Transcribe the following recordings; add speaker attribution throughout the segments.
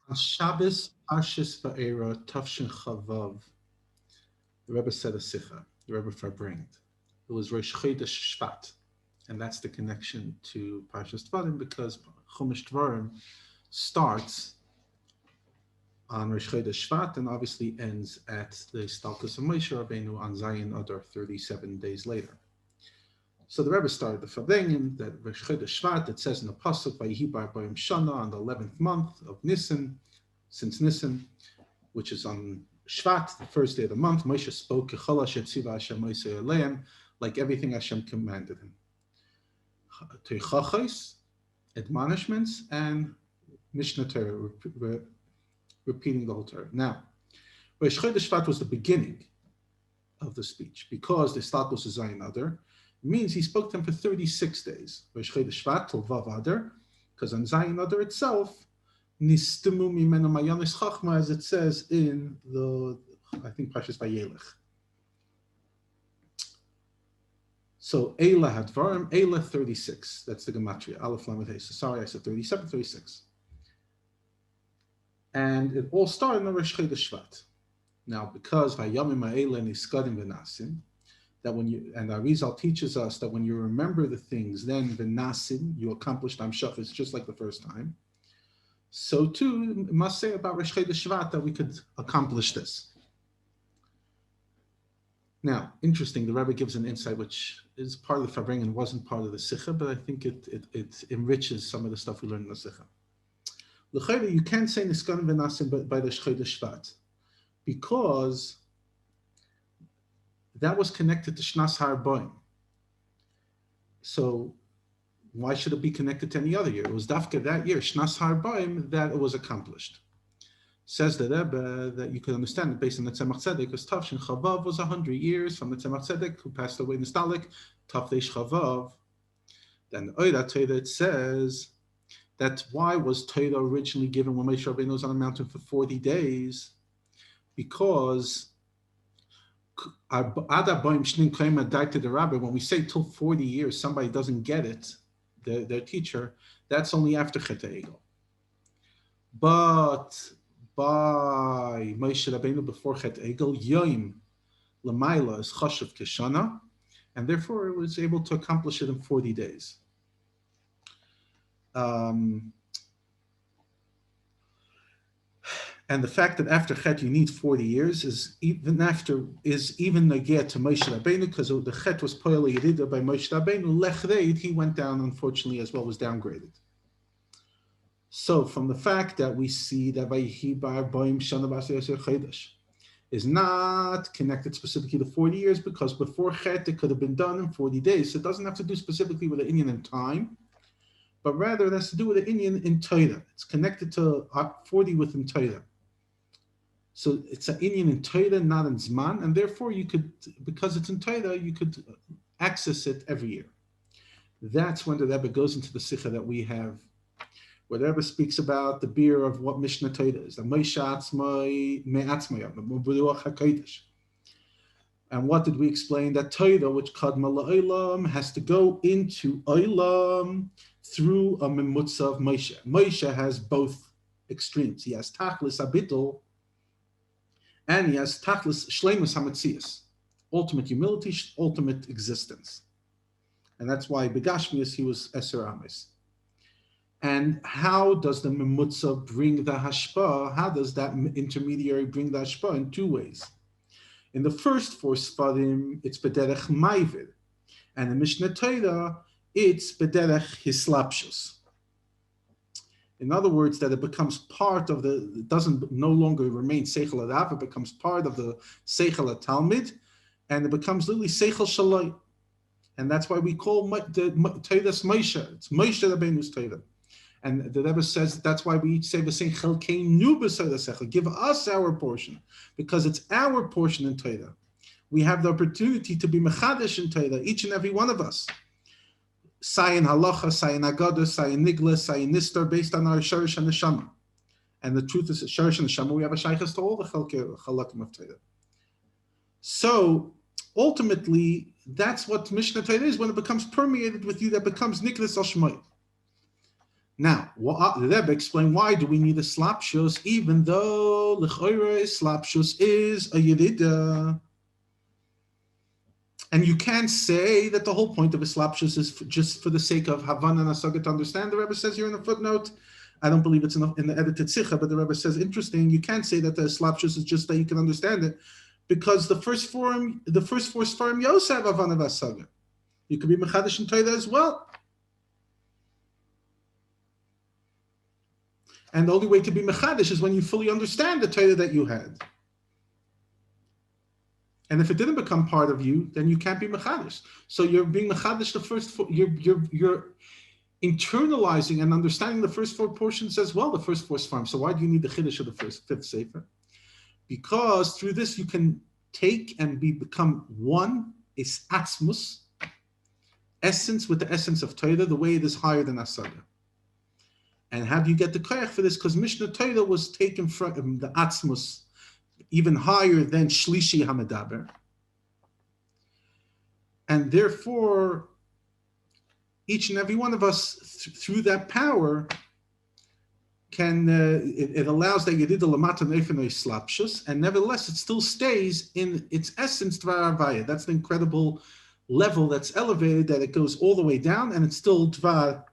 Speaker 1: On Shabbos, Parshas Va'era, Tavshin Chavav, the Rebbe said a sicha, the Rebbe farbrengen. It was Rosh Chodesh Shvat, and that's the connection to Parshas Devarim because Chumash Devarim starts on Rosh Chodesh Shvat and obviously ends at the Stalkus of Moshe Rabbeinu on Zayin Adar 37 days later. So the Rebbe started the farbrengen that Rosh Chodesh Shvat. It says in the pasuk Vayihi bar Bayim Shana on the 11th month of Nisan, since Nisan, which is on Shvat, the first day of the month. Moshe spoke Kechol Asher Tziva Hashem Moshe Aleim, like everything Hashem commanded him. Teichachos, admonishments, and Mishnah Torah, repeating the whole Torah. Now, Rosh Chodesh Shvat was the beginning of the speech because the Stalkus is Zayin Adar. It means he spoke to them for 36 days. Rosh Chodesh Shvat till Vav Adar, because on Zayin Adar itself, Nistimu mimenu mayanis chachma, as it says in the, I think, Parshas Vayelech. So Eila had Devarim, Eila 36. That's the gematria. Aleph Lamed Hey. So sorry, I said 37, 36. And it all started in Rosh Chodesh Shvat. Now, because Vayamim Ha'eila Niskadim V'nasim, that when you, and our Arizal teaches us that when you remember the things, then V'nasim, you accomplished Amshach, it's just like the first time. So too, it must say about Rosh Chodesh Shvat that we could accomplish this. Now, interesting, the Rabbi gives an insight which is part of the farbrengen and wasn't part of the Sikha, but I think it enriches some of the stuff we learned in the Sikha. L'chayre, you can't say Niskanim V'nasim by the Chodesh Shvat because that was connected to Shnas Harboim. So why should it be connected to any other year? It was Dafka that year, Shnas Harboim, that it was accomplished. Says the Rebbe that you could understand it based on the Tzemach Tzedek, because Tavshin Chavav was 100 years from the Tzemach Tzedek who passed away in Nistalik, Tavdesh Chavav. Then the Oida Torah, it says that why was Torah originally given when Moshe Rabbeinu was on the mountain for 40 days? Because when we say till 40 years, somebody doesn't get it, their teacher, that's only after Chet HaEgel. But by Moshe Rabbeinu before Chet HaEgel, Yom Lamaila is Chashav Keshana, and therefore it was able to accomplish it in 40 days. And the fact that after Chet you need 40 years is even negeh to Moshe Rabbeinu, because the Chet was poel yirida by Moshe Rabbeinu. Lechreid, he went down, unfortunately, as well, was downgraded. So from the fact that we see that Vayihi bar Bayim Shana B'Asher Chodesh is not connected specifically to 40 years, because before Chet it could have been done in 40 days. So it doesn't have to do specifically with the Inyan in time, but rather it has to do with the Inyan in Torah. It's connected to 40 within Torah. So it's an Inyan in Torah, not in Zman, and therefore you could, because it's in Torah, you could access it every year. That's when the Rebbe goes into the Sikha that we have, where the Rebbe speaks about the beer of what Mishnah Torah is, the Moshe Atzmai Me'atzmai, the Buruach HaKodesh. And what did we explain? That Torah, which Kadma La'olam, has to go into Olam through a Memutza of Moshe. Moshe has both extremes. He has Tachlis Abitol, and he has Tachlis Shleimus HaMetzias, ultimate humility, ultimate existence. And that's why Begashmius he was Eser Ames. And how does the Memutza bring the Hashpah? How does that intermediary bring the Hashpah? In two ways. In the first four Sfarim, it's Bederech Maivid. And in Mishnah Torah, it's Bederech Hislapshus. In other words, that it becomes part of it doesn't no longer remain Seichel Adav, it becomes part of the Seichel Talmid, and it becomes literally Seichel Shalai. And that's why we call the Torah's Moshe. It's Moshe Rabbeinu's Torah. And the Rebbe says that's why we each say the same Chelkeinu b'Seichel Seichel. Give us our portion, because it's our portion in Torah. We have the opportunity to be Mechadish in Torah, each and every one of us. Sayin halacha, sayin agada, sayin nigla, sayin nistar, based on our sharish and neshama. And the truth is, sharish and neshama, we have a shaykhs to all the chalakim of Torah. So ultimately, that's what Mishnah Torah is when it becomes permeated with you, that becomes niklas al shmai. Now, the Rebbe explained why do we need a slapshus, even though l'choire slapshus is a yerida. And you can't say that the whole point of a slapshus is just for the sake of Havana and Asaga to understand. The Rebbe says here in the footnote, I don't believe it's in the edited Tzicha, but the Rebbe says, interesting, you can't say that the slapshus is just that you can understand it, because the first four svarim Yosef have Havana and Asaga. You could be Mechadish and Torah as well. And the only way to be Mechadish is when you fully understand the Torah that you had. And if it didn't become part of you, then you can't be Mechadish. So you're being Mechadish the first four, you're internalizing and understanding the first four portions as well, the first four svarim. So why do you need the Chiddush of the fifth Sefer? Because through this you can take and become one, is Atzmus, essence with the essence of Torah, the way it is higher than Asaga. And how do you get the koyach for this? Because Mishnah Torah was taken from the Atzmus, even higher than Shlishi Hamedaber. And therefore, each and every one of us, through that power, can it allows that Yedida Lamata Neifen Slapshus, and nevertheless, it still stays in its essence, Dvar Havaya. That's the incredible level that's elevated, that it goes all the way down, and it's still Dvar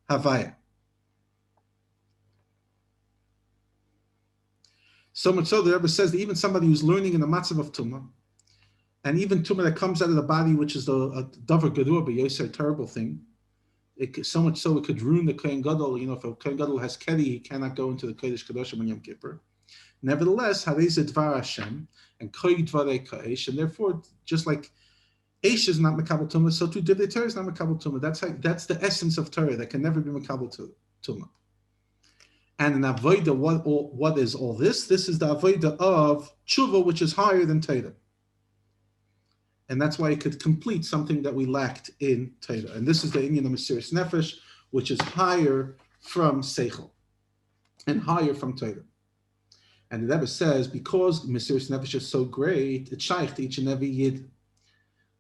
Speaker 1: Havaya. So much so, the Rebbe says that even somebody who's learning in the matzav of tumah, and even tumah that comes out of the body, which is the davar gadol, but yes, a terrible thing. So much so, it could ruin the kohen gadol. You know, if a kohen gadol has keri, he cannot go into the kodesh kadoshim on Yom Kippur. Nevertheless, harei dvar Hashem and koi dvarei kaish, and therefore, just like Eish is not mekabel tumah, so too divrei Torah is not mekabel tumah. That's the essence of Torah that can never be mekabel tumah. And an avodah, what is all this? This is the avodah of tshuva, which is higher than Torah. And that's why it could complete something that we lacked in Torah. And this is the inyan of Mesiras Nefesh, which is higher from Seichel and higher from Torah. And the Rebbe says, because Mesiras Nefesh is so great, it's shaykh to each and every yid.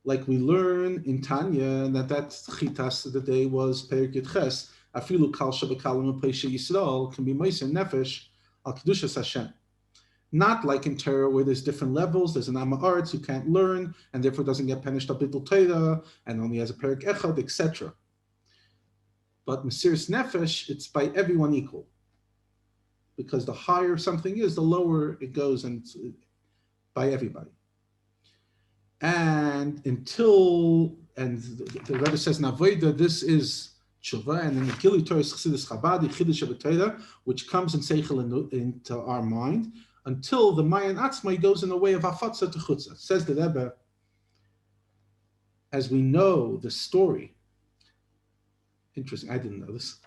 Speaker 1: Like we learn in Tanya, that chitas of the day was Perik Yud Ches, Afilu kal shabakalim u'peisha Yisrael can be moisen nefesh al kedushas Hashem. Not like in Torah where there's different levels. There's an Amma Aretz who can't learn and therefore doesn't get punished al bittul Torah and only has a perik echad, etc. But Mesiras Nefesh, it's by everyone equal, because the higher something is, the lower it goes, and by everybody. And the Rebbe says Navoida, this is tshuva, and then the Gili Torah is Chassidus Chabad, the Chiddush of Torah, which comes in Seichel into our mind, until the Mayan Atzmai goes in the way of Afatza to Chutza. Says the Rebbe, as we know the story, interesting, I didn't know this,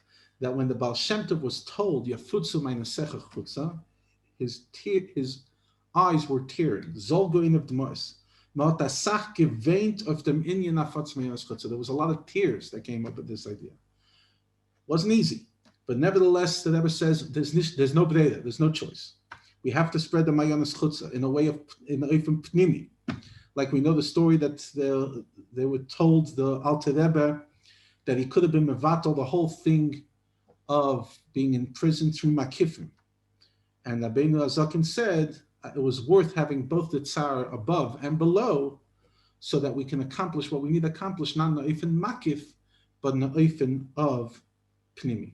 Speaker 1: that when the Baal Shem Tov was told, Yafutzu Ma'inasecha Chutza, his eyes were tearing, Zolgoin of Demos. There was a lot of tears that came up with this idea. Wasn't easy, but nevertheless, the Rebbe says there's no breda, there's no choice. We have to spread the mayanas chutza in a way from pnimi, like we know the story that they were told the Alter Rebbe that he could have been mevatel the whole thing of being in prison through makifim, and Rabbeinu Azakin said it was worth having both the tsar above and below, so that we can accomplish what we need to accomplish, not na'ifin makif, but na'ifin of pnimi.